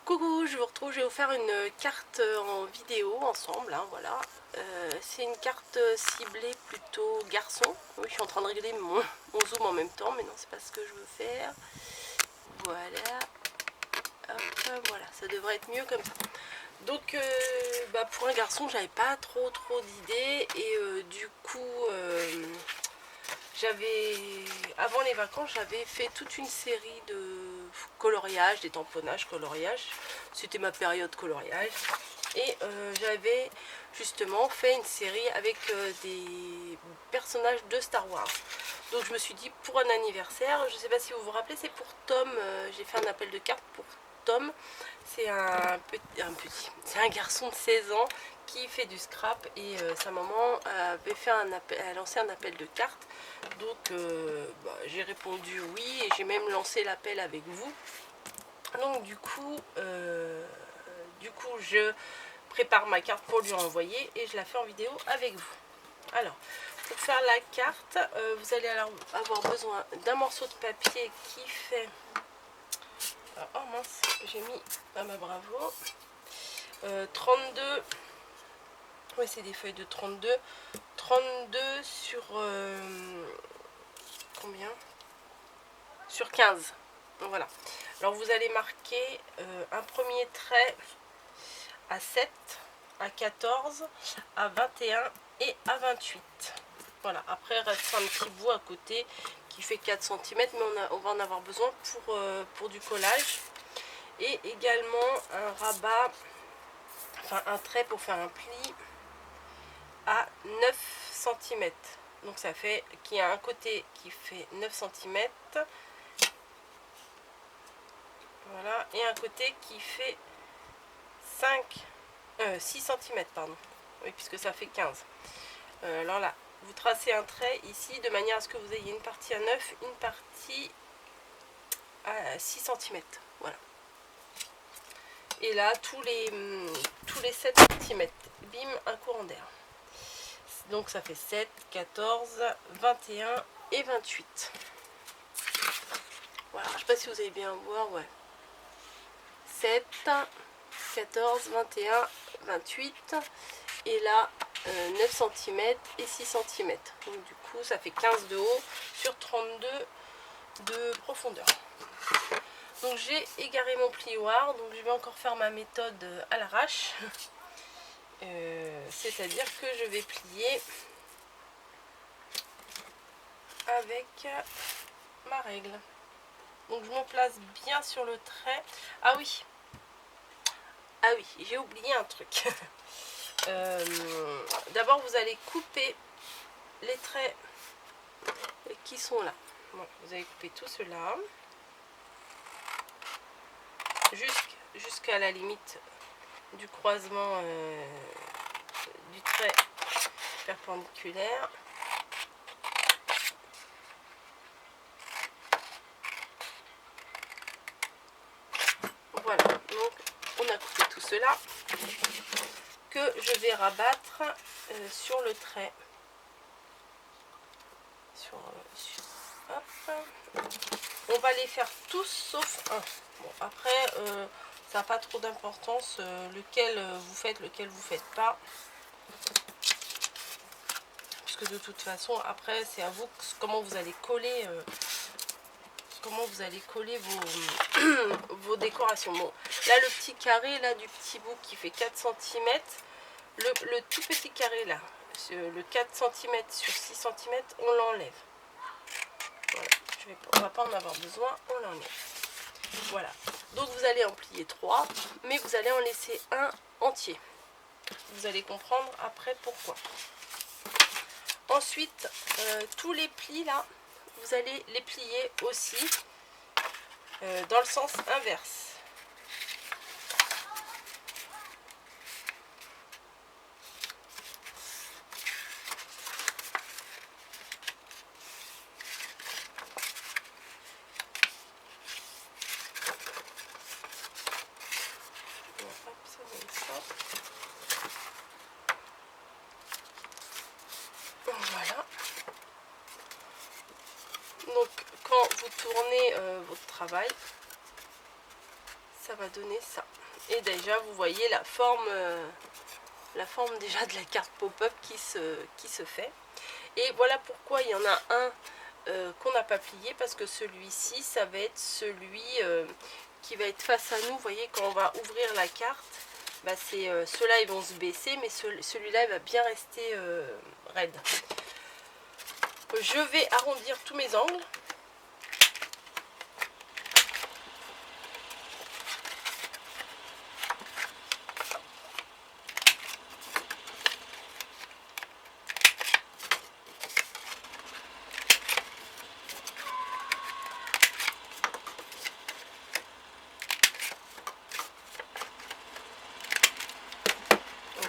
Coucou, je vous retrouve, je vais vous faire une carte en vidéo ensemble, hein, voilà. C'est une carte ciblée plutôt garçon. Oui, je suis en train de régler mon zoom en même temps, mais non, c'est pas ce que je veux faire. Voilà, hop, voilà, ça devrait être mieux comme ça. Donc, pour un garçon, j'avais pas trop d'idées, et du coup, avant les vacances, j'avais fait toute une série de coloriage, des tamponnages, coloriage. C'était ma période coloriage. Et j'avais justement fait une série avec des personnages de Star Wars. Donc je me suis dit, pour un anniversaire, je ne sais pas si vous vous rappelez, c'est pour Tom. J'ai fait un appel de cartes pour Tom. C'est c'est un garçon de 16 ans qui fait du scrap, et sa maman avait fait a lancé un appel de cartes. Donc j'ai répondu oui, et j'ai même lancé l'appel avec vous. Donc du coup je prépare ma carte pour lui envoyer, et je la fais en vidéo avec vous. Alors, pour faire la carte, vous allez alors avoir besoin d'un morceau de papier qui fait... Oh mince, j'ai mis... Ah bah bravo. 32... Ouais, c'est des feuilles de 32. 32 sur... combien? Sur 15. Voilà. Alors vous allez marquer un premier trait à 7, à 14, à 21 et à 28. Voilà, après il reste un petit bout à côté qui fait 4 cm, mais on va en avoir besoin pour du collage. Et également un rabat, enfin un trait pour faire un pli à 9 cm. Donc ça fait qu'il y a un côté qui fait 9 cm. Voilà, et un côté qui fait 6 cm, pardon. Oui, puisque ça fait 15. Alors là, vous tracez un trait ici de manière à ce que vous ayez une partie à 9, une partie à 6 cm. Voilà. Et là, tous les 7 cm, bim, un courant d'air. Donc ça fait 7, 14, 21 et 28. Voilà, je ne sais pas si vous allez bien voir, ouais. 7, 14, 21, 28. Et là, 9 cm et 6 cm. Donc du coup, ça fait 15 de haut sur 32 de profondeur. Donc j'ai égaré mon plioir, donc je vais encore faire ma méthode à l'arrache. C'est-à-dire que je vais plier avec ma règle. Donc je me place bien sur le trait. Ah oui, j'ai oublié un truc. D'abord vous allez couper les traits qui sont là. Bon, vous allez couper tout cela jusqu'à la limite du croisement du trait perpendiculaire. Voilà, donc on a coupé tout cela que je vais rabattre sur le trait. Hop. On va les faire tous sauf un. Bon, après, ça n'a pas trop d'importance lequel vous faites, lequel vous faites pas. Parce que de toute façon, après, c'est à vous comment vous allez coller. Vos décorations. Bon, là le petit carré là du petit bout qui fait 4 cm, le tout petit carré là, le 4 cm sur 6 cm, on l'enlève. Voilà, on va pas en avoir besoin, on l'enlève. Voilà, donc vous allez en plier 3, mais vous allez en laisser un entier. Vous allez comprendre après pourquoi. Ensuite, tous les plis là, vous allez les plier aussi dans le sens inverse. Voilà. Donc quand vous tournez votre travail, ça va donner ça. Et déjà vous voyez la forme déjà de la carte pop-up qui se fait. Et voilà pourquoi il y en a un qu'on n'a pas plié, parce que celui-ci ça va être celui qui va être face à nous. Vous voyez, quand on va ouvrir la carte, bah ceux-là ils vont se baisser, mais celui-là il va bien rester raide. Je vais arrondir tous mes angles.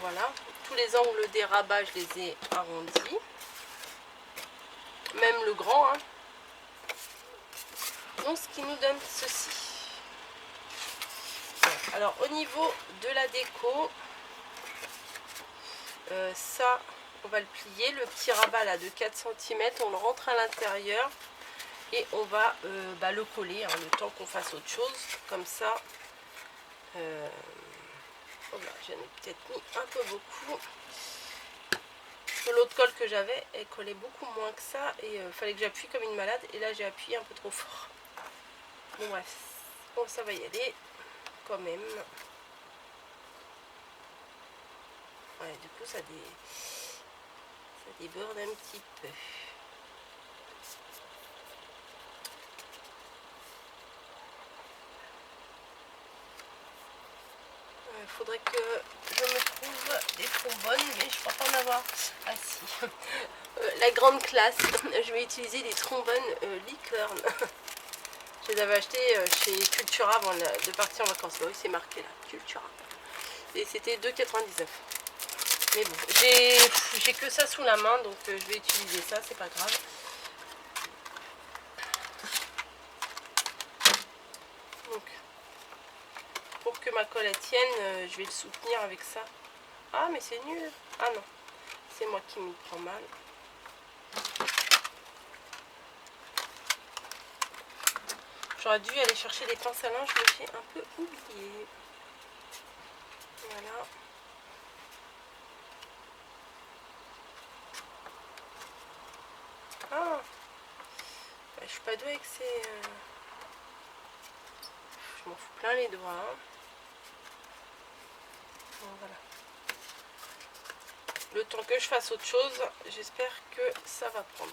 Voilà, tous les angles des rabats, je les ai arrondis. Même le grand. Hein. Donc, ce qui nous donne ceci. Alors, au niveau de la déco, ça, on va le plier. Le petit rabat là de 4 cm, on le rentre à l'intérieur et on va le coller, hein, le temps qu'on fasse autre chose. Comme ça. Oh là, j'en ai peut-être mis un peu beaucoup. L'autre colle que j'avais, elle collait beaucoup moins que ça et fallait que j'appuie comme une malade, et là j'ai appuyé un peu trop fort. Bon bref, bon, ça va y aller quand même. Ouais, du coup ça déborde un petit peu. Il faudrait que je me trouve des trombones, mais je crois pas en avoir. Ah si. La grande classe, je vais utiliser des trombones licorne. Je les avais achetés chez Cultura avant de partir en vacances. Bah oui, c'est marqué là, Cultura. Et c'était 2,99. Mais bon, j'ai que ça sous la main, donc je vais utiliser ça, c'est pas grave. Donc, pour que ma colle tienne, je vais le soutenir avec ça. Ah, mais c'est nul. Ah non, c'est moi qui m'y prends mal. J'aurais dû aller chercher des pinces à linge, mais j'ai un peu oublié. Voilà. Ah, bah, je suis pas douée avec ces... Je m'en fous plein les doigts. Hein. Bon, voilà. Le temps que je fasse autre chose, j'espère que ça va prendre.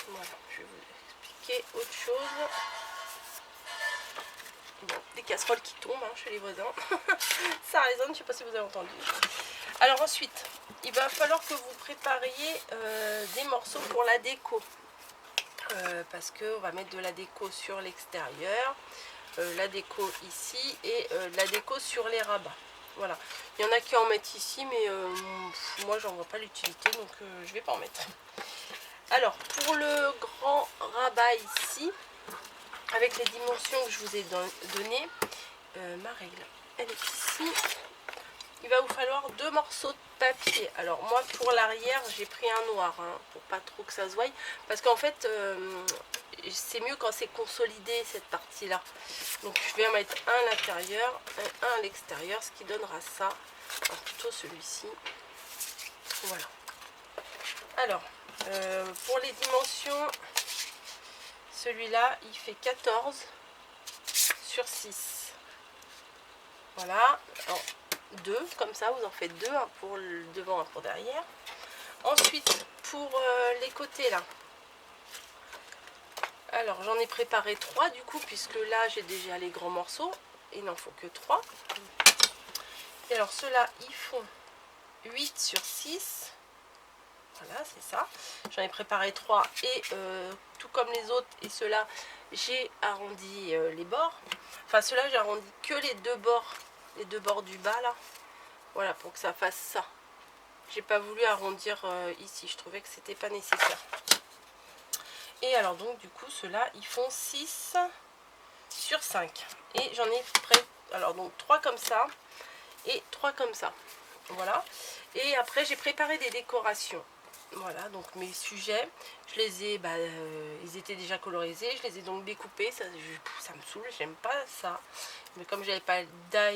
Voilà, je vais vous expliquer autre chose. Bon, des casseroles qui tombent hein, chez les voisins. Ça résonne, je ne sais pas si vous avez entendu. Alors ensuite, il va falloir que vous prépariez des morceaux pour la déco. Parce qu'on va mettre de la déco sur l'extérieur, la déco ici et la déco sur les rabats. Voilà. Il y en a qui en mettent ici, mais moi j'en vois pas l'utilité, donc je vais pas en mettre. Alors, pour le grand rabat ici, avec les dimensions que je vous ai données, ma règle, elle est ici. Il va vous falloir 2 morceaux de papier. Alors moi pour l'arrière j'ai pris un noir hein, pour pas trop que ça se voie, parce qu'en fait c'est mieux quand c'est consolidé cette partie là. Donc je vais en mettre un à l'intérieur, un à l'extérieur, ce qui donnera ça. Alors, plutôt celui-ci. Voilà. Alors pour les dimensions, celui-là il fait 14 sur 6. Voilà. Alors, 2 comme ça, vous en faites 2, un pour le devant, un pour derrière. Ensuite pour les côtés là, alors j'en ai préparé 3 du coup, puisque là j'ai déjà les grands morceaux, il n'en faut que 3. Et alors ceux-là ils font 8 sur 6. Voilà, c'est ça, j'en ai préparé 3 et tout comme les autres, et ceux-là j'ai arrondi les bords, enfin ceux-là j'ai arrondi que les deux bords du bas là. Voilà, pour que ça fasse ça. J'ai pas voulu arrondir ici, je trouvais que c'était pas nécessaire. Et alors donc du coup ceux-là ils font 6 sur 5. Et j'en ai prêt, alors donc 3 comme ça et 3 comme ça. Voilà. Et après j'ai préparé des décorations. Voilà, donc mes sujets, je les ai, ils étaient déjà colorisés, je les ai donc découpés, ça me saoule, j'aime pas ça. Mais comme j'avais pas les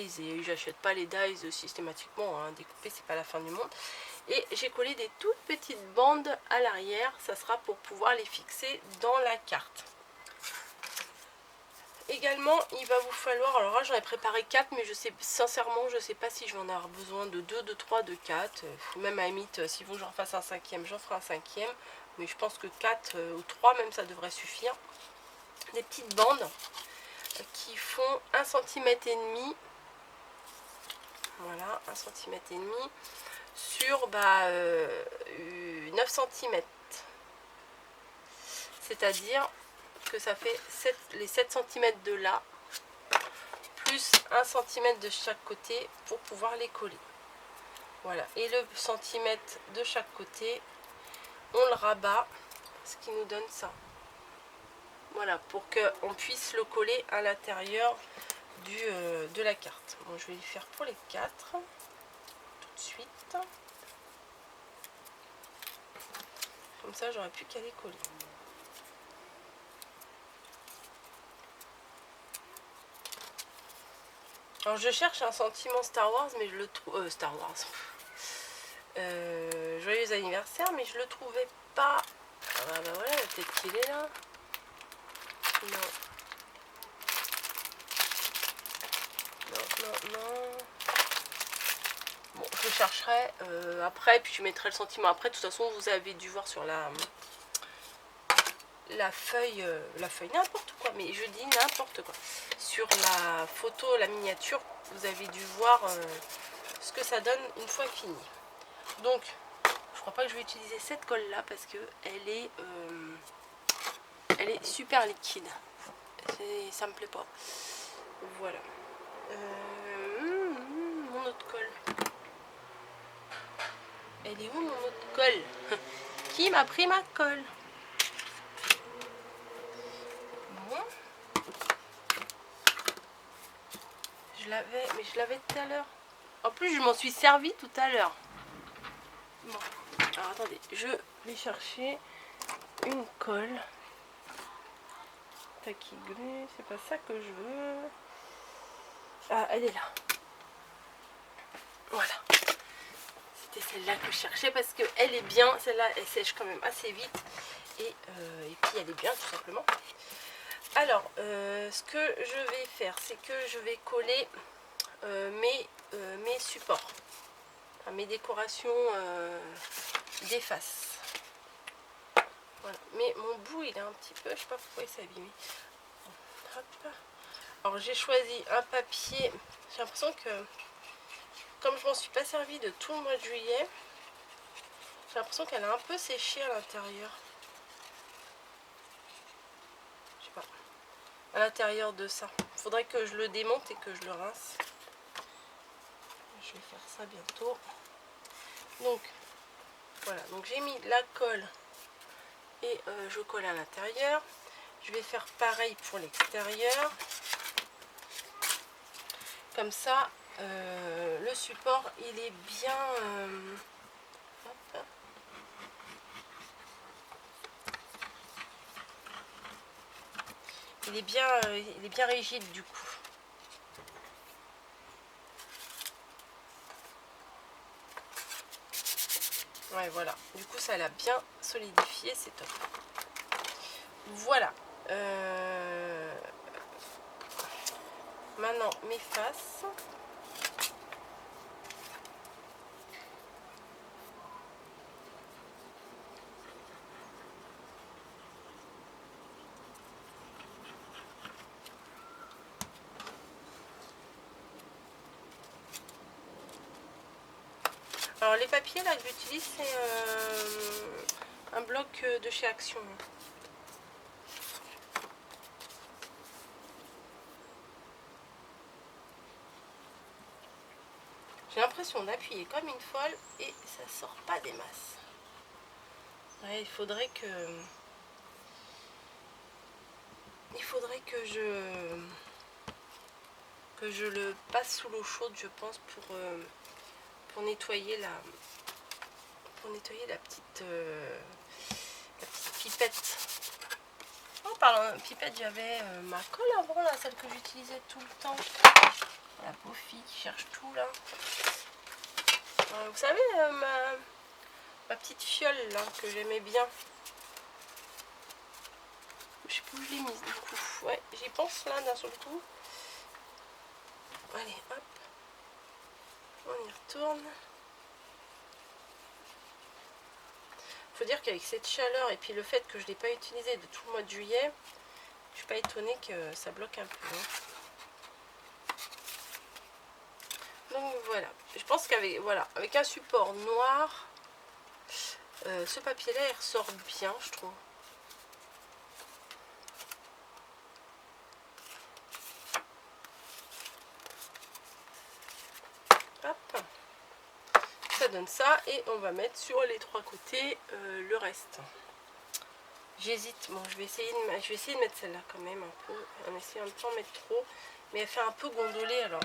dies et j'achète pas les dies systématiquement, hein, découper c'est pas la fin du monde. Et j'ai collé des toutes petites bandes à l'arrière, ça sera pour pouvoir les fixer dans la carte. Également, il va vous falloir, alors là j'en ai préparé 4, mais je sais sincèrement, je sais pas si je vais en avoir besoin de 2, de 3, de 4. Même à la limite, s'il faut que j'en fasse un cinquième, j'en ferai un cinquième. Mais je pense que 4 ou 3 même, ça devrait suffire. Des petites bandes qui font 1,5 cm. Voilà, 1,5 cm sur 9 cm. C'est-à-dire que ça fait les 7 cm de là, plus 1 cm de chaque côté pour pouvoir les coller. Voilà, et le centimètre de chaque côté, on le rabat, ce qui nous donne ça. Voilà, pour qu'on puisse le coller à l'intérieur de la carte. Bon, je vais le faire pour les 4, tout de suite. Comme ça, j'aurais plus qu'à les coller. Alors, je cherche un sentiment Star Wars, mais je le trouve... Star Wars. Joyeux anniversaire, mais je le trouvais pas. Ah bah voilà, peut-être qu'il est là. Non. Non. Bon, je chercherai après, puis je mettrai le sentiment après. De toute façon, vous avez dû voir sur la feuille n'importe quoi, mais je dis n'importe quoi. Sur la photo, la miniature, vous avez dû voir ce que ça donne une fois fini. Donc, je crois pas que je vais utiliser cette colle là parce que elle est super liquide. Ça me plaît pas. Voilà. Mon autre colle. Elle est où mon autre colle? Qui m'a pris ma colle? Bon. Je l'avais tout à l'heure. En plus, je m'en suis servi tout à l'heure. Bon. Alors attendez, je vais chercher une colle. Tacky glue, c'est pas ça que je veux. Ah, elle est là. Voilà. C'était celle-là que je cherchais parce qu'elle est bien. Celle-là, elle sèche quand même assez vite. Et puis, elle est bien, tout simplement. Alors, ce que je vais faire, c'est que je vais coller mes supports. Enfin, mes décorations des faces. Voilà. Mais mon bout, il est un petit peu... Je sais pas pourquoi il s'est abîmé. Hop. Alors, j'ai choisi un papier. J'ai l'impression que... Comme je m'en suis pas servi de tout le mois de juillet, j'ai l'impression qu'elle a un peu séché à l'intérieur. Je sais pas. À l'intérieur de ça. Il faudrait que je le démonte et que je le rince. Je vais faire ça bientôt. Donc, voilà. Donc, j'ai mis la colle et je colle à l'intérieur. Je vais faire pareil pour l'extérieur. Comme ça, le support, il est bien... hop. Il est bien rigide du coup. Ouais, voilà. Du coup, ça l'a bien solidifié, c'est top. Voilà. Maintenant, mes faces. Alors, les papiers là que j'utilise, c'est un bloc de chez Action. J'ai l'impression d'appuyer comme une folle et ça sort pas des masses. Ouais, il faudrait que je le passe sous l'eau chaude, je pense, pour nettoyer pour nettoyer la petite pipette. En parlant de pipette, j'avais ma colle avant, là, celle que j'utilisais tout le temps. La pauvre fille qui cherche tout là. Vous savez, ma petite fiole là, que j'aimais bien. Je sais plus où je l'ai mise du coup. Ouais, j'y pense là d'un seul coup. Allez, hop. On y retourne. Faut dire qu'avec cette chaleur et puis le fait que je ne l'ai pas utilisé de tout le mois de juillet, je suis pas étonnée que ça bloque un peu. Donc voilà, je pense qu'avec voilà, avec un support noir, ce papier là il ressort bien, je trouve. Hop, ça donne ça et on va mettre sur les trois côtés le reste. J'hésite, bon je vais essayer de mettre celle-là quand même un peu, en essayant de ne pas en mettre trop, mais elle fait un peu gondoler alors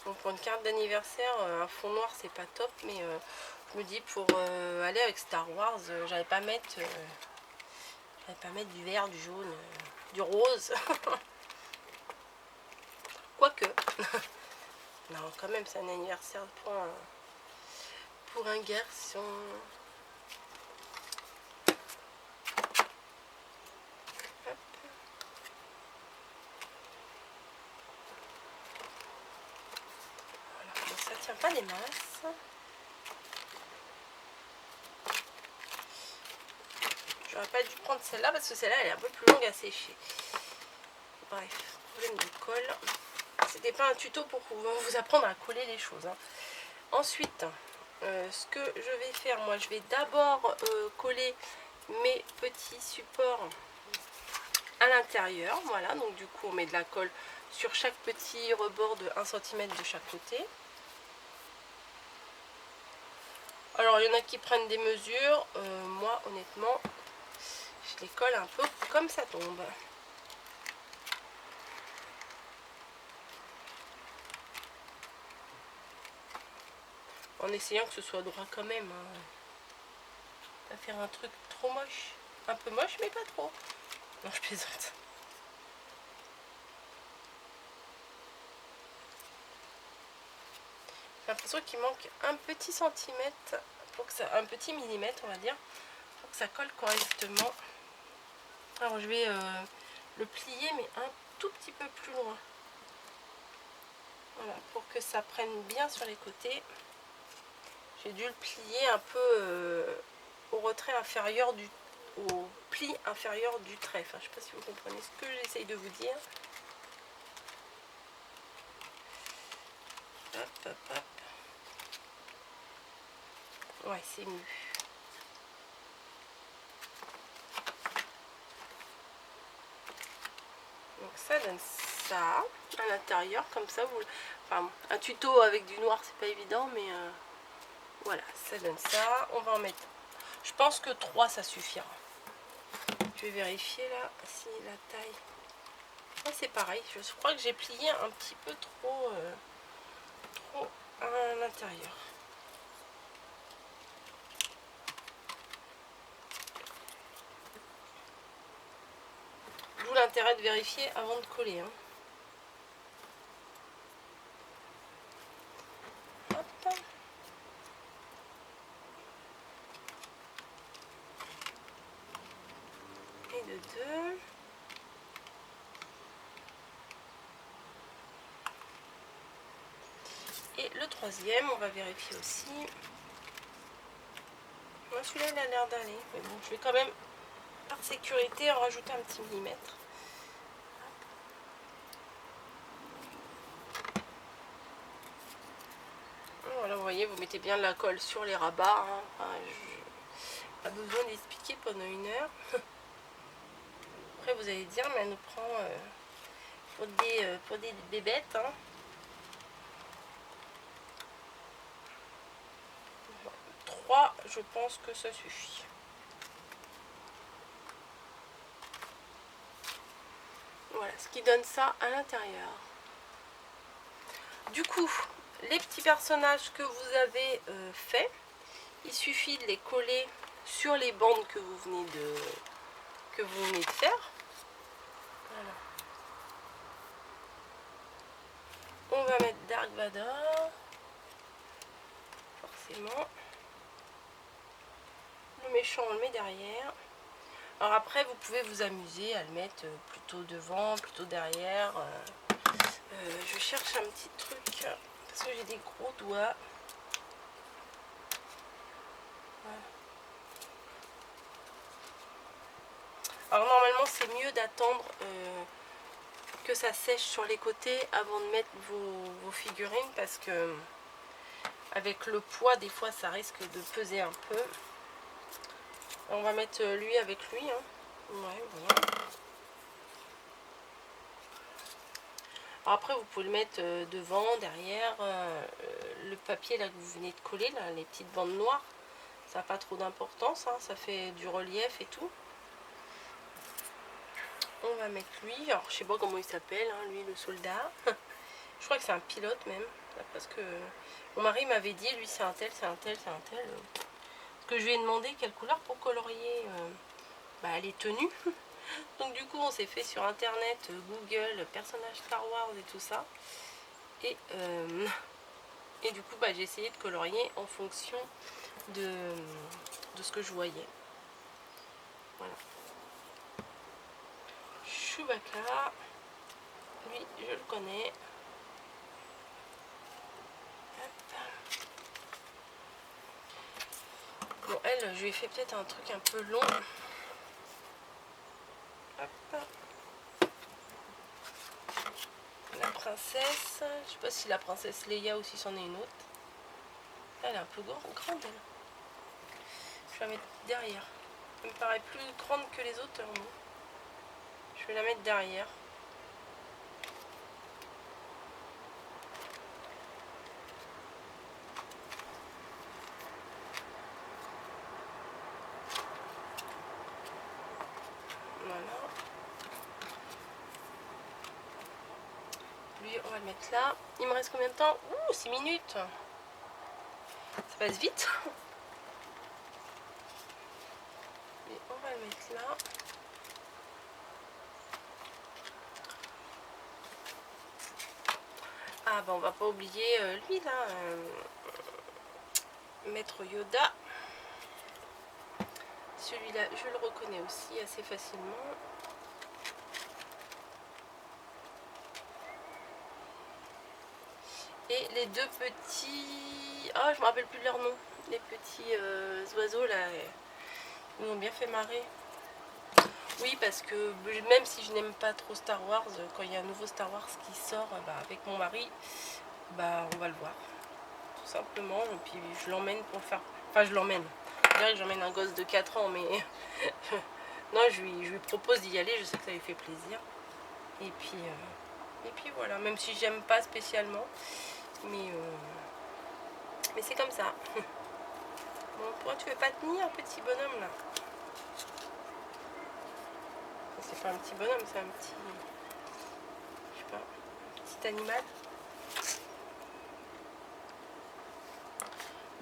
bon, pour une carte d'anniversaire, un fond noir c'est pas top, mais je me dis pour aller avec Star Wars, j'allais pas mettre du vert, du jaune, du rose. Quoique. Non, quand même, c'est un anniversaire pour un garçon. Hop. Voilà. Bon, ça tient pas des masses. J'aurais pas dû prendre celle-là parce que celle-là elle est un peu plus longue à sécher. Bref, problème de colle. C'était pas un tuto pour vous apprendre à coller les choses. Hein. Ensuite, ce que je vais faire, moi je vais d'abord coller mes petits supports à l'intérieur. Voilà, donc du coup on met de la colle sur chaque petit rebord de 1 cm de chaque côté. Alors il y en a qui prennent des mesures, moi honnêtement je les colle un peu comme ça tombe. En essayant que ce soit droit quand même. Hein. Pas faire un truc trop moche. Un peu moche mais pas trop. Non, je plaisante. J'ai l'impression qu'il manque un petit centimètre, pour que ça, un petit millimètre on va dire, pour que ça colle correctement. Alors je vais le plier mais un tout petit peu plus loin. Voilà, pour que ça prenne bien sur les côtés. J'ai dû le plier un peu au retrait inférieur au pli inférieur du trait. Enfin, je ne sais pas si vous comprenez ce que j'essaye de vous dire. Hop, hop, hop. Ouais, c'est mieux. Donc ça donne ça à l'intérieur, comme ça. Enfin, un tuto avec du noir, c'est pas évident, mais voilà, ça donne ça. On va en mettre, je pense que 3 ça suffira. Je vais vérifier là si la taille. Ouais, c'est pareil, je crois que j'ai plié un petit peu trop à l'intérieur. D'où l'intérêt de vérifier avant de coller. Hein. Hop. Et de 2. Et le troisième, on va vérifier aussi. Moi, celui-là, il a l'air d'aller. Mais bon, je vais quand même, par sécurité, en rajouter un petit millimètre. Voilà, vous voyez, vous mettez bien de la colle sur les rabats. Hein. Enfin, pas besoin d'expliquer pendant 1 heure. Après, vous allez dire, mais elle nous prend pour des bébêtes. Hein. 3, je pense que ça suffit. Voilà, ce qui donne ça à l'intérieur. Du coup, les petits personnages que vous avez faits, il suffit de les coller sur les bandes que vous venez de faire. Voilà. On va mettre Dark Vador, forcément. Le méchant, on le met derrière. Alors après, vous pouvez vous amuser à le mettre plutôt devant, plutôt derrière. Je cherche un petit truc, parce que j'ai des gros doigts. Voilà. Alors normalement, c'est mieux d'attendre que ça sèche sur les côtés avant de mettre vos figurines, parce que avec le poids, des fois, ça risque de peser un peu. On va mettre lui avec lui. Hein. Ouais, voilà. Alors après, vous pouvez le mettre devant, derrière. Le papier là que vous venez de coller, là, les petites bandes noires, ça n'a pas trop d'importance. Hein, ça fait du relief et tout. On va mettre lui. Alors, je sais pas comment il s'appelle, hein, lui, le soldat. Je crois que c'est un pilote même. Parce que mon mari m'avait dit, lui, c'est un tel, c'est un tel, c'est un tel. Parce que je lui ai demandé quelle couleur pour colorier les tenues. Donc du coup on s'est fait sur internet, Google, personnages Star Wars et tout ça. Et du coup j'ai essayé de colorier en fonction de ce que je voyais. Voilà. Chewbacca, lui je le connais. Hop. Bon, elle, je lui ai fait peut-être un truc un peu long. Hop. La princesse, je sais pas si la princesse Leia aussi c'en est une autre. Elle est un peu grande elle. Je vais la mettre derrière. Elle me paraît plus grande que les autres. Bon. Je vais la mettre derrière. Voilà. Lui, on va le mettre là. Il me reste combien de temps? Ouh, 6 minutes. Ça passe vite. Et on va le mettre là. Ah bah on va pas oublier lui là. Maître Yoda. Celui-là, je le reconnais aussi assez facilement. Et les deux petits... Ah, je me rappelle plus de leur nom. Les petits oiseaux là, ils m'ont bien fait marrer. Oui, parce que même si je n'aime pas trop Star Wars, quand il y a un nouveau Star Wars qui sort avec mon mari, on va le voir. Tout simplement. Et puis je l'emmène pour faire... Enfin, je l'emmène. Je dirais que j'emmène un gosse de 4 ans, mais... non, je lui propose d'y aller. Je sais que ça lui fait plaisir. Et puis voilà. Même si j'aime pas spécialement. Mais c'est comme ça. Bon, pourquoi tu veux pas tenir, petit bonhomme là? C'est pas un petit bonhomme, c'est un petit... Je sais pas, petit animal.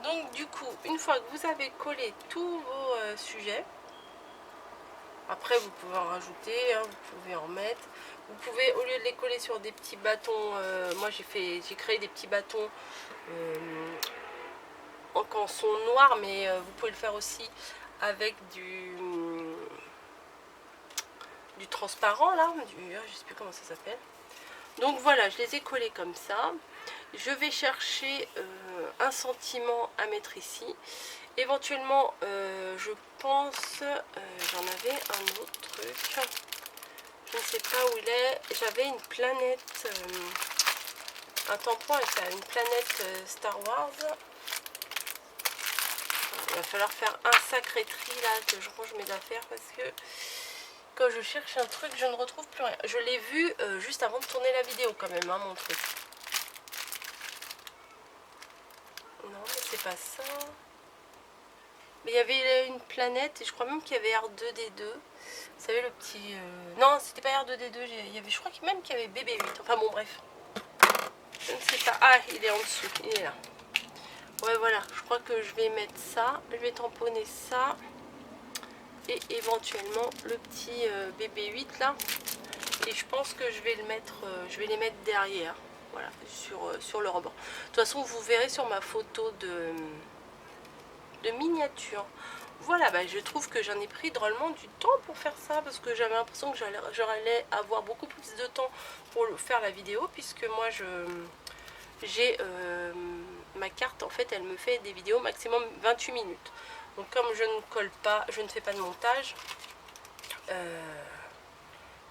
Donc du coup, une fois que vous avez collé tous vos sujets, après vous pouvez en rajouter, hein, vous pouvez en mettre. Vous pouvez, au lieu de les coller sur des petits bâtons, moi j'ai créé des petits bâtons en canson noir, mais vous pouvez le faire aussi avec du transparent là, je sais plus comment ça s'appelle. Donc voilà, je les ai collés comme ça. Je vais chercher un sentiment à mettre ici. Éventuellement, je pense, j'en avais un autre truc. Je ne sais pas où il est. J'avais une planète, un tampon avec une planète Star Wars. Il va falloir faire un sacré tri là, que je range mes affaires parce que quand je cherche un truc, je ne retrouve plus rien. Je l'ai vu juste avant de tourner la vidéo quand même, hein, mon truc. Non, mais c'est pas ça. Mais il y avait une planète et je crois même qu'il y avait R2D2. Vous savez le petit... Non, c'était pas R2D2, il y avait, je crois même qu'il y avait BB8. Enfin bon, bref. Je ne sais pas. Ah, il est en dessous, il est là. Ouais, voilà, je crois que je vais mettre ça. Je vais tamponner ça. Et éventuellement le petit BB8 là. Et je pense que je vais le mettre, je vais les mettre derrière. Voilà, sur le rebord. De toute façon, vous verrez sur ma photo de miniature. Voilà, bah, je trouve que j'en ai pris drôlement du temps pour faire ça parce que j'avais l'impression que j'allais avoir beaucoup plus de temps pour faire la vidéo puisque moi j'ai ma carte en fait elle me fait des vidéos maximum 28 minutes. Donc comme je ne colle pas, je ne fais pas de montage,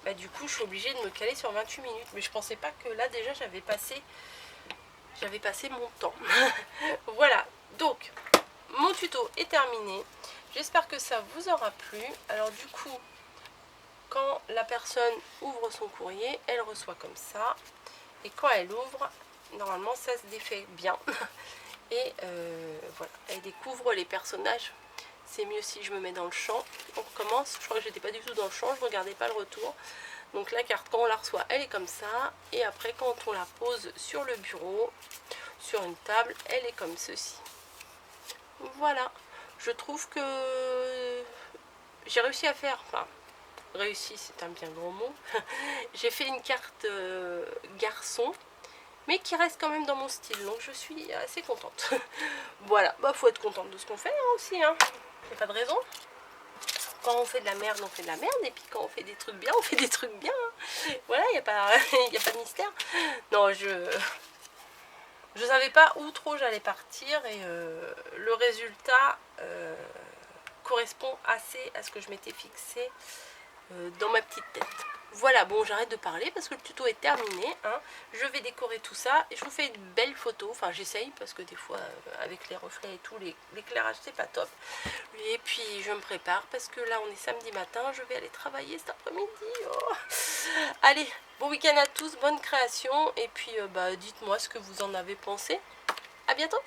bah, du coup je suis obligée de me caler sur 28 minutes. Mais je pensais pas que là déjà j'avais passé mon temps. Voilà, donc mon tuto est terminé. J'espère que ça vous aura plu. Alors du coup, quand la personne ouvre son courrier, elle reçoit comme ça. Et quand elle ouvre, normalement ça se défait bien. Et voilà, elle découvre les personnages. C'est mieux si je me mets dans le champ. On recommence. Je crois que j'étais pas du tout dans le champ, je regardais pas le retour. Donc la carte, quand on la reçoit, elle est comme ça. Et après, quand on la pose sur le bureau, sur une table, elle est comme ceci. Voilà. Je trouve que j'ai réussi à faire, enfin, réussi c'est un bien gros mot, j'ai fait une carte garçon, mais qui reste quand même dans mon style, donc je suis assez contente. Voilà, bah faut être contente de ce qu'on fait hein, aussi, hein. Il n'y a pas de raison. Quand on fait de la merde, on fait de la merde, et puis quand on fait des trucs bien, on fait des trucs bien. Hein. Voilà, il n'y a pas de mystère. Non, je savais pas où trop j'allais partir, et le résultat correspond assez à ce que je m'étais fixé dans ma petite tête. Voilà, bon j'arrête de parler parce que le tuto est terminé, hein. Je vais décorer tout ça et je vous fais une belle photo, enfin j'essaye parce que des fois avec les reflets et tout, l'éclairage c'est pas top. Et puis je me prépare parce que là on est samedi matin, je vais aller travailler cet après-midi. Oh. Allez, bon week-end à tous, bonne création et puis bah, dites-moi ce que vous en avez pensé. À bientôt.